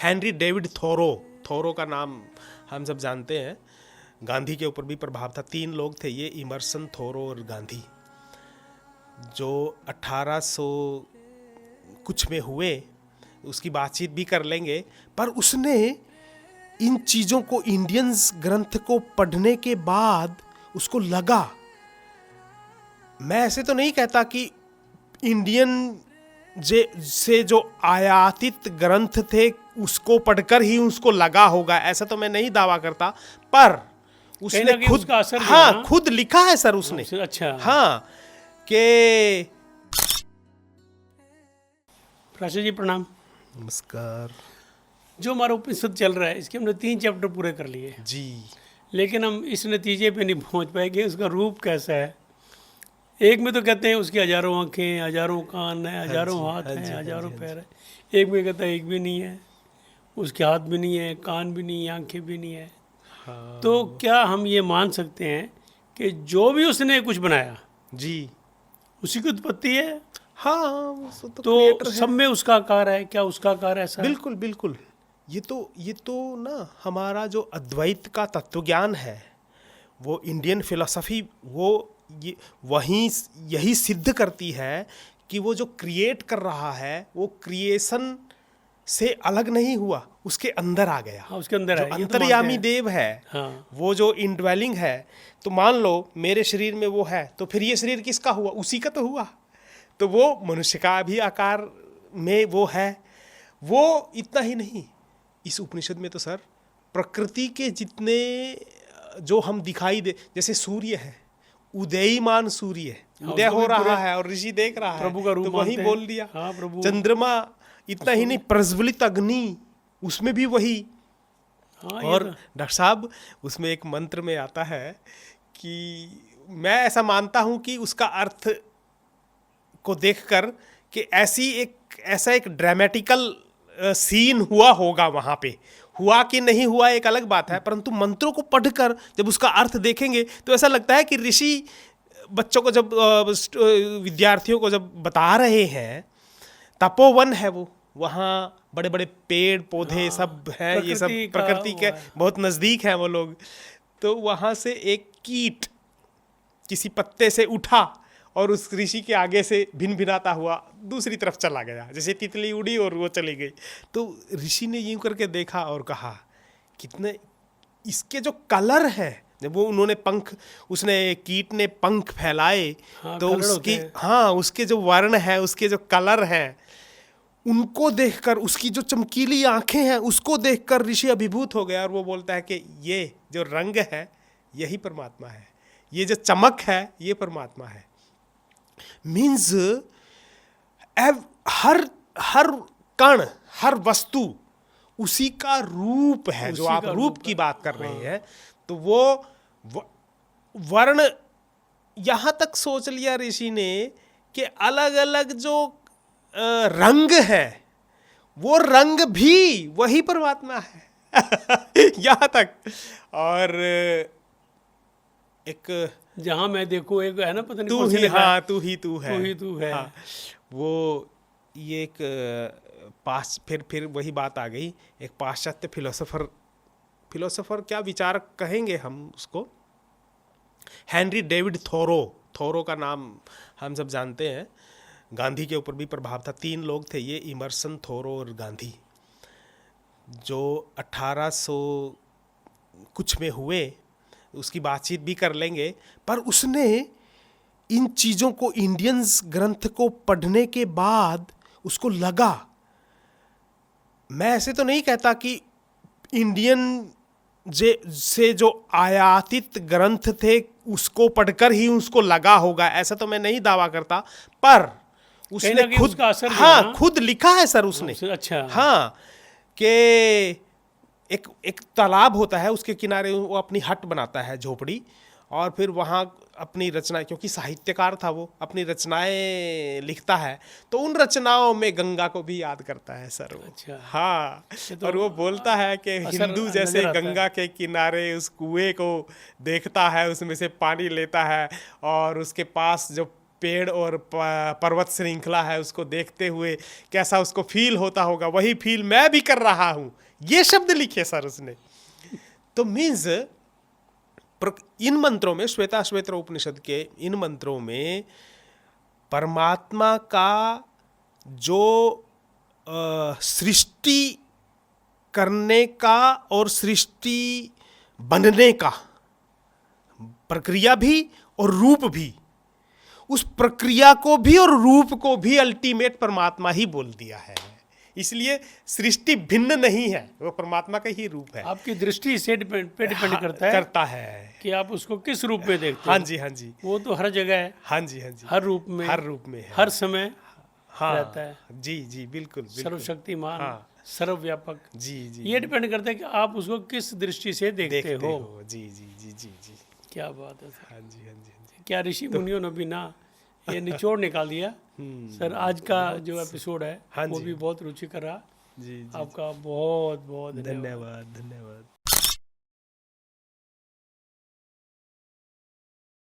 Henry David Thoreau, थोरो का नाम हम सब जानते हैं। गांधी के ऊपर भी प्रभाव था। 3 लोग थे ये, इमर्सन, थोरो और गांधी, जो 1800 कुछ में हुए। उसकी बातचीत भी कर लेंगे। पर उसने इन चीज़ों को, इंडियंस ग्रंथ को पढ़ने के बाद उसको लगा, मैं ऐसे तो नहीं कहता कि इंडियन से जो आयातित ग्रंथ थे उसको पढ़कर ही उसको लगा होगा, ऐसा तो मैं नहीं दावा करता। पर उसने खुद, उसका असर हाँ, खुद लिखा है सर उसने। अच्छा, हाँ, के प्राचा जी प्रणाम। नमस्कार जो हमारा उपनिषद चल रहा है, इसके हमने 3 चैप्टर पूरे कर लिए जी। लेकिन हम इस नतीजे पे नहीं पहुंच पाए कि उसका रूप कैसा है। एक में तो कहते हैं उसकी हजारों आंखें, हजारों कान हैं, हजारों हाथ हैं, हजारों पैर हैं। एक में कहता है एक भी नहीं है, उसके हाथ भी नहीं है, कान भी नहीं है, आंखें भी नहीं है। हाँ तो क्या हम ये मान सकते हैं कि जो भी उसने कुछ बनाया जी, उसी की उत्पत्ति है? हाँ, वो तो creator है। सब में उसका आकार है, क्या उसका आकार ऐसा है? बिल्कुल बिल्कुल। ये तो ना हमारा जो अद्वैत का तत्वज्ञान है, वो इंडियन फिलॉसफी, वो ये वहीं यही सिद्ध करती है कि वो जो क्रिएट कर रहा है वो क्रिएशन से अलग नहीं हुआ, उसके अंदर आ गया। हाँ, उसके अंदर जो है, ये तो अंतर्यामी मानते हैं। देव है, हाँ, वो जो इनड्वेलिंग है। तो मान लो मेरे शरीर में वो है, तो फिर ये शरीर किसका हुआ? उसी का तो हुआ। तो वो मनुष्य का भी आकार में वो है। वो इतना ही नहीं, इस उपनिषद में तो सर प्रकृति के जितने जो हम दिखाई दे, जैसे सूर्य है, उदयमान सूर्य, उदय हो रहा है और ऋषि देख रहा है, प्रभु का रूप तो वही मानते हैं। बोल दिया। हाँ, प्रभु। चंद्रमा, इतना ही नहीं, प्रज्वलित अग्नि, उसमें भी वही। हाँ, ये और तो डॉक्टर साहब, उसमें एक मंत्र में आता है कि मैं ऐसा मानता हूं कि उसका अर्थ को देखकर कि ऐसा एक ड्रामेटिकल सीन हुआ होगा वहाँ पे। हुआ कि नहीं हुआ एक अलग बात है, परंतु मंत्रों को पढ़कर जब उसका अर्थ देखेंगे तो ऐसा लगता है कि ऋषि बच्चों को जब विद्यार्थियों को जब बता रहे हैं, तपोवन है वो, वहाँ बड़े बड़े पेड़ पौधे सब हैं, ये सब प्रकृति के बहुत नज़दीक हैं वो लोग। तो वहाँ से एक कीट किसी पत्ते से उठा और उस ऋषि के आगे से भिन भिनाता हुआ दूसरी तरफ चला गया, जैसे तितली उड़ी और वो चली गई। तो ऋषि ने यूं करके देखा और कहा, कितने इसके जो कलर है, जब वो उन्होंने पंख, उसने कीट ने पंख फैलाए, हाँ, तो कलर उसकी, होते हैं। हाँ, उसके जो वर्ण है, उसके जो कलर हैं, उनको देखकर, उसकी जो चमकीली आंखें हैं उसको देखकर ऋषि अभिभूत हो गया। और वो बोलता है कि ये जो रंग है यही परमात्मा है, ये जो चमक है ये परमात्मा है। मीन्स हर कण, हर वस्तु उसी का रूप है। जो आप रूप की बात कर रहे हैं, तो वो वर्ण, यहां तक सोच लिया ऋषि ने कि अलग अलग जो रंग है, वो रंग भी वही परमात्मा है। यहां तक। और एक जहाँ मैं देखूँ एक है ना, पता नहीं तू कौन सी ही, लिखा है, हाँ, तू ही तू है, तू ही तू है। हाँ, वो ये एक पास, फिर वही बात आ गई। एक पाश्चात्य फिलोसोफर क्या विचारक कहेंगे हम उसको, हेनरी डेविड थोरो, थोरो का नाम हम सब जानते हैं। गांधी के ऊपर भी प्रभाव था। 3 लोग थे ये, इमर्सन, थोरो और गांधी, जो 1800 कुछ में हुए। उसकी बातचीत भी कर लेंगे। पर उसने इन चीज़ों को, इंडियंस ग्रंथ को पढ़ने के बाद उसको लगा, मैं ऐसे तो नहीं कहता कि इंडियन से जो आयातित ग्रंथ थे उसको पढ़कर ही उसको लगा होगा, ऐसा तो मैं नहीं दावा करता। पर उसने खुद, उसका असर, हाँ, खुद लिखा है सर उसने। अच्छा, हाँ, कि एक तालाब होता है, उसके किनारे वो अपनी हट बनाता है, झोपड़ी, और फिर वहाँ अपनी रचनाएं, क्योंकि साहित्यकार था वो, अपनी रचनाएं लिखता है, तो उन रचनाओं में गंगा को भी याद करता है सर वो। अच्छा, हाँ, तो और वो बोलता है कि हिंदू जैसे गंगा के किनारे उस कुएं को देखता है, उसमें से पानी लेता है, और उसके पास जो पेड़ और पर्वत श्रृंखला है उसको देखते हुए कैसा उसको फील होता होगा, वही फील मैं भी कर रहा हूँ, ये शब्द लिखे सर उसने। तो मीन्स इन मंत्रों में, श्वेताश्वेत्र उपनिषद के इन मंत्रों में परमात्मा का जो सृष्टि करने का और सृष्टि बनने का प्रक्रिया भी और रूप भी, उस प्रक्रिया को भी और रूप को भी अल्टीमेट परमात्मा ही बोल दिया है। इसलिए सृष्टि भिन्न नहीं है, वो परमात्मा का ही रूप है। आपकी दृष्टि से डिपेंड करता है कि आप उसको किस रूप में देखते हाँ हैं। जी, हाँ जी, वो तो हर जगह है, हाँ जी, हाँ जी, हर रूप में है, हर समय हाँ रहता है। जी जी, बिल्कुल बिल्कुल, सर्वशक्तिमान, हाँ, सर्वव्यापक। जी जी, ये डिपेंड करता है कि आप उसको किस दृष्टि से देखते हो। जी जी जी जी जी, क्या बात है सर, हाँ जी, हाँ जी, हाँ जी। क्या ऋषि मुनियों ने भी ना ये निचोड़ निकाल दिया। सर आज का जो एपिसोड है हाँ वो जी, भी बहुत रुचिकर रहा। जी जी, आपका बहुत बहुत धन्यवाद। धन्यवाद धन्यवाद।